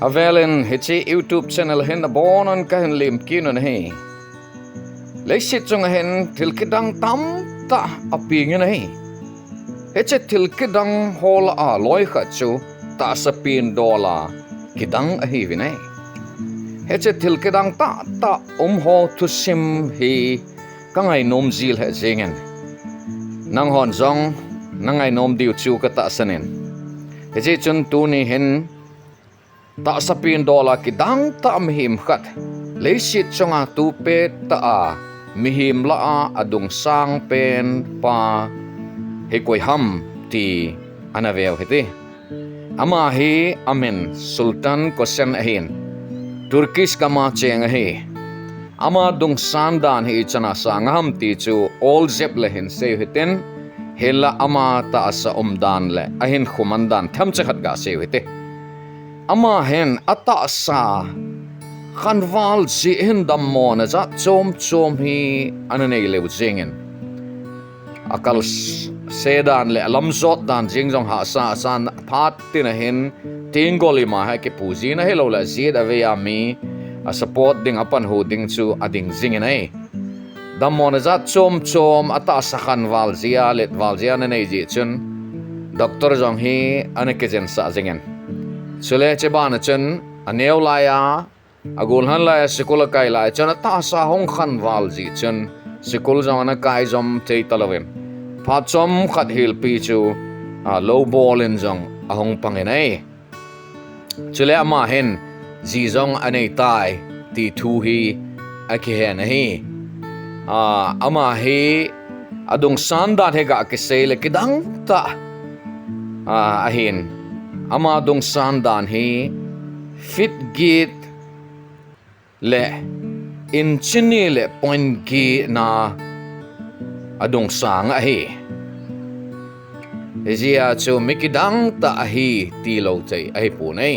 Avelen hichi YouTube channel hen abonon ka hen lim kinon he. Leiset chunga hen tilkidang tam ta aping na he. Hichi tilkidang hol a loi khachu ta sapin dola kidang a hi vinay. Hichi tilkidang ta ho tusim hi kangay nom zil he zingen. Nang hon zong nangay nom diu chu ka ta sanin. Hichi chun tu ni hen ta sapin dola kidang ta mihim khat leisit chunga tu pe ta a mihim la a adung sang pen pa he koi ham ti anavel hete ama he amen sultan kosen ahin turkish kama cheng he ama dung sandan he chana sangam ti chu all zep lehin se heten hela ama ta asa umdan le ahin khumandan tham chakhat ga se hete ama hen ata sa khanwal si hen dammon za chom hi ananei leu jingen akal sedan le lamzot dan jingjong ha sa san phat tin hen tingoli ma ha ke puji na helo la zid ave ami a support ding apan hu ding chu ading jingen ai dammon za chom ata sa khanwal zia let wal zia na nei ji chun doctor jong hi anake jen sa jingen Sule chebana chen aneu laya agul han laya sikul kai laya chen ta sa hong khan wal ji chen sikul jana kai jom te talavem pha chom khat hil pi chu low ball in jong ahong pangenai chule ama hen ji jong anei tai ti thu hi aki hen hi ama hi adung sandan he ga ke sele kidang ta ahin ama dong sandan hi fit git le in chini le point gi na adong sang a hi ezia chu mikidang ta hi ti lo chei ai pu nei